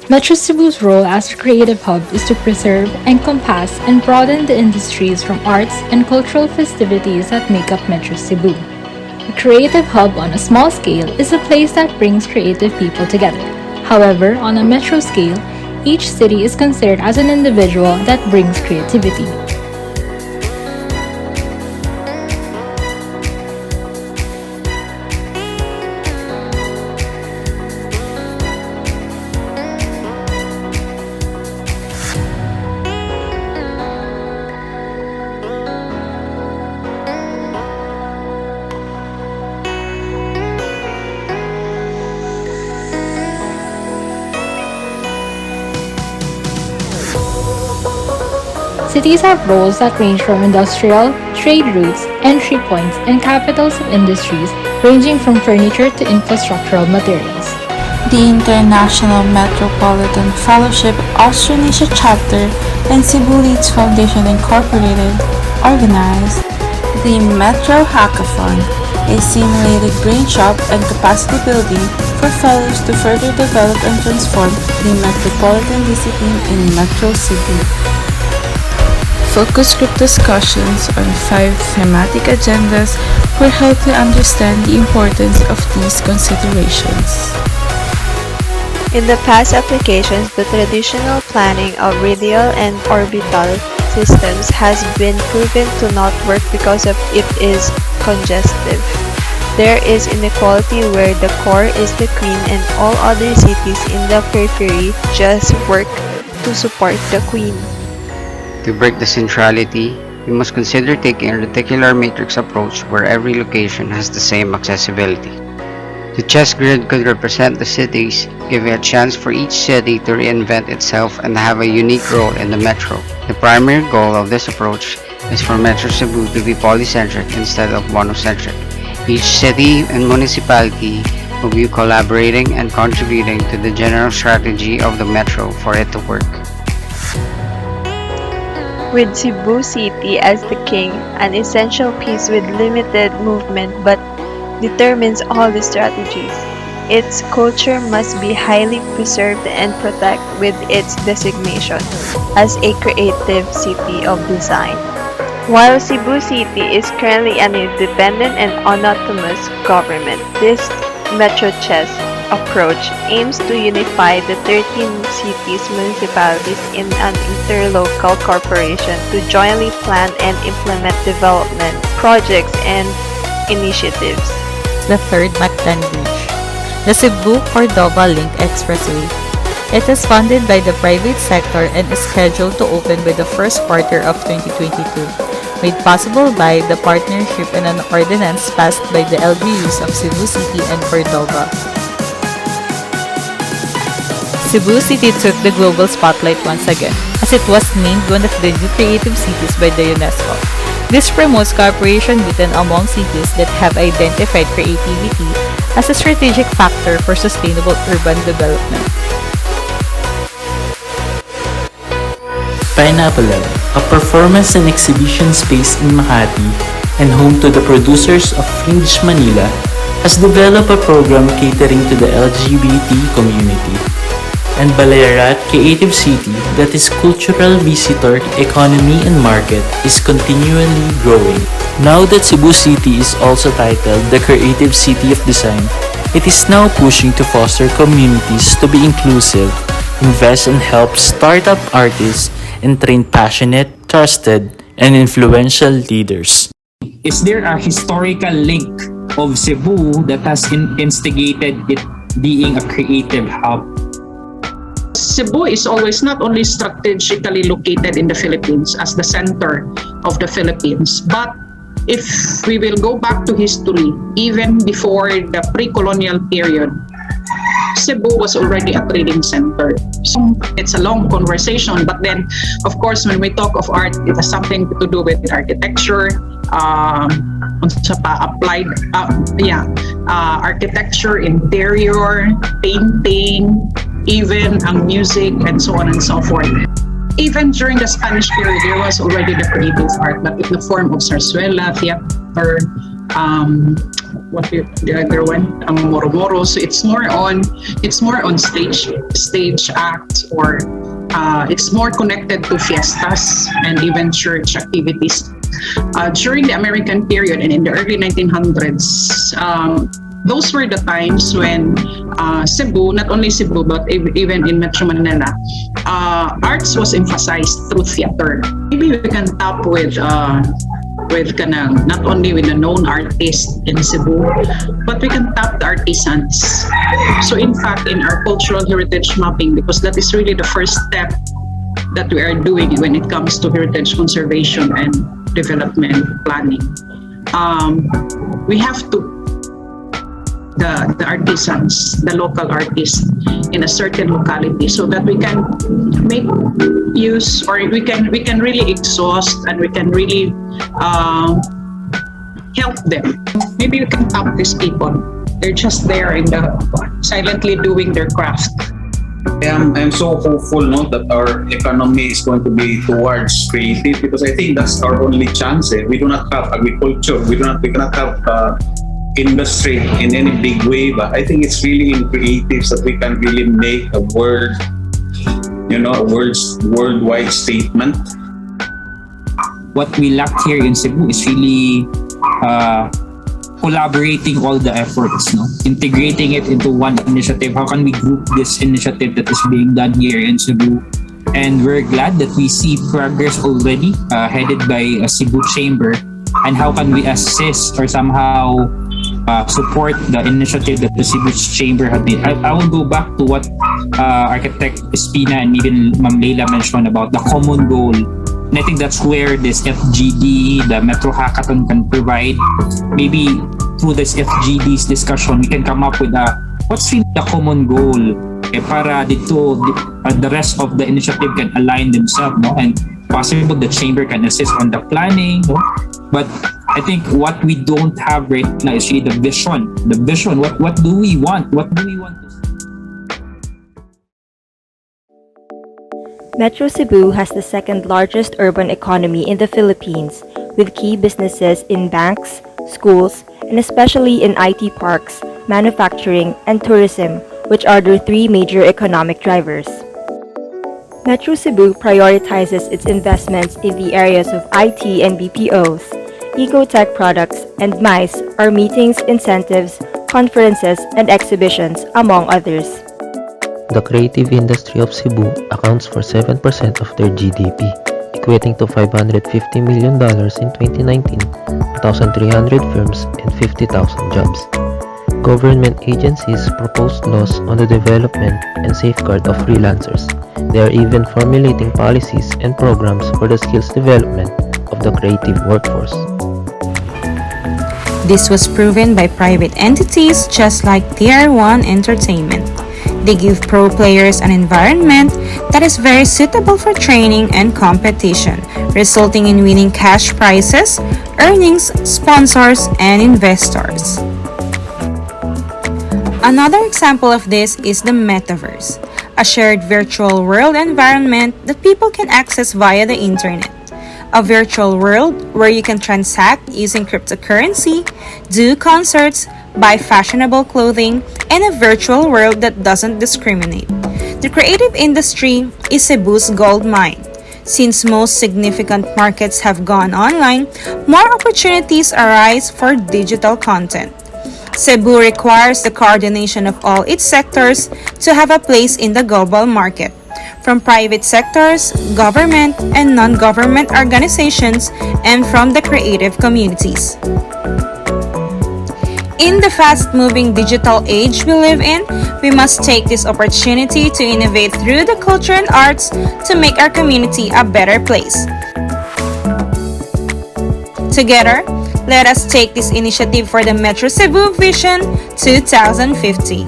Metro Cebu's role as a creative hub is to preserve, encompass, and broaden the industries from arts and cultural festivities that make up Metro Cebu. A creative hub on a small scale is a place that brings creative people together. However, on a metro scale, each city is considered as an individual that brings creativity. Cities have roles that range from industrial, trade routes, entry points, and capitals of industries ranging from furniture to infrastructural materials. The International Metropolitan Fellowship Austronesia Chapter and Cebu Leads Foundation Incorporated organized the Metrohackathon, a simulated brain shop and capacity building for fellows to further develop and transform the metropolitan discipline in Metro Cebu. Focus group discussions on 5 thematic agendas were held to understand the importance of these considerations. In the past applications, the traditional planning of radial and orbital systems has been proven to not work because of it is congestive. There is inequality where the core is the queen and all other cities in the periphery just work to support the queen. To break the centrality, we must consider taking a reticular matrix approach where every location has the same accessibility. The chess grid could represent the cities, giving a chance for each city to reinvent itself and have a unique role in the metro. The primary goal of this approach is for Metro Cebu to be polycentric instead of monocentric. Each city and municipality will be collaborating and contributing to the general strategy of the metro for it to work. With Cebu City as the king, an essential piece with limited movement but determines all the strategies. Its culture must be highly preserved and protected with its designation as a creative city of design. While Cebu City is currently an independent and autonomous government, this Metro Chess approach aims to unify the 13 cities municipalities in an interlocal corporation to jointly plan and implement development projects and initiatives. The third Mactan Bridge, the Cebu-Cordova Link Expressway. It is funded by the private sector and is scheduled to open by the first quarter of 2022, made possible by the partnership and an ordinance passed by the LGUs of Cebu City and Cordova. Cebu City took the global spotlight once again, as it was named one of the new creative cities by the UNESCO. This promotes cooperation within among cities that have identified creativity as a strategic factor for sustainable urban development. Pineapple Lab, a performance and exhibition space in Makati and home to the producers of Fringe Manila, has developed a program catering to the LGBT community. And Balayrat Creative City, that is cultural visitor, economy and market, is continually growing. Now that Cebu City is also titled the Creative City of Design, it is now pushing to foster communities to be inclusive, invest and help startup artists, and train passionate, trusted, and influential leaders. Is there a historical link of Cebu that has instigated it being a creative hub? Cebu is always not only strategically located in the Philippines as the center of the Philippines, but if we will go back to history, even before the pre-colonial period, Cebu was already a trading center. So it's a long conversation, but then, of course, when we talk of art, it has something to do with architecture, architecture, interior, painting, even music, and so on and so forth. Even during the Spanish period, there was already the creative art, but in the form of zarzuela, theater, the other one, Moro. So it's more on stage acts, or it's more connected to fiestas and even church activities. During the American period and in the early 1900s, those were the times when Cebu, not only Cebu, but even in Metro Manila, arts was emphasized through theater. Maybe we can tap with not only with the known artists in Cebu, but we can tap the artisans. So in fact, in our cultural heritage mapping, because that is really the first step that we are doing when it comes to heritage conservation and development planning, we have to the artisans, the local artists in a certain locality, so that we can make use, or we can really exhaust, and we can really help them. Maybe we can tap these people. They're just there in the silently doing their craft. I'm so hopeful, that our economy is going to be towards creative, because I think that's our only chance. We do not have agriculture. We cannot have industry in any big way, but I think it's really in creatives that we can really make a worldwide statement. What we lack here in Cebu is really collaborating all the efforts, integrating it into one initiative. How can we group this initiative that is being done here in Cebu? And we're glad that we see progress already, headed by a Cebu Chamber. And how can we assist or somehow support the initiative that the Cebu Chamber had made? I will go back to what Architect Espina and even Ma'am Leila mentioned about the common goal. And I think that's where this FGD, the Metrohackathon, can provide. Maybe through this FGD's discussion, we can come up with what's really the common goal, para dito the rest of the initiative can align themselves, and possible the chamber can assist on the planning, But I think what we don't have right now is really the vision. The vision. What do we want? What do we want to see? Metro Cebu has the second largest urban economy in the Philippines, with key businesses in banks, schools, and especially in IT parks, manufacturing, and tourism, which are the three major economic drivers. Metro Cebu prioritizes its investments in the areas of IT and BPOs, Ecotech products, and MICE are meetings, incentives, conferences, and exhibitions, among others. The creative industry of Cebu accounts for 7% of their GDP, equating to $550 million in 2019, 1,300 firms, and 50,000 jobs. Government agencies propose laws on the development and safeguard of freelancers. They are even formulating policies and programs for the skills development of the creative workforce. This was proven by private entities just like Tier 1 Entertainment. They give pro players an environment that is very suitable for training and competition, resulting in winning cash prizes, earnings, sponsors, and investors. Another example of this is the metaverse, a shared virtual world environment that people can access via the internet. A virtual world where you can transact using cryptocurrency, do concerts, buy fashionable clothing, and a virtual world that doesn't discriminate. The creative industry is Cebu's gold mine. Since most significant markets have gone online, more opportunities arise for digital content. Cebu requires the coordination of all its sectors to have a place in the global market, from private sectors, government, and non-government organizations, and from the creative communities. In the fast-moving digital age we live in, we must take this opportunity to innovate through the culture and arts to make our community a better place. Together, let us take this initiative for the Metro Cebu Vision 2050.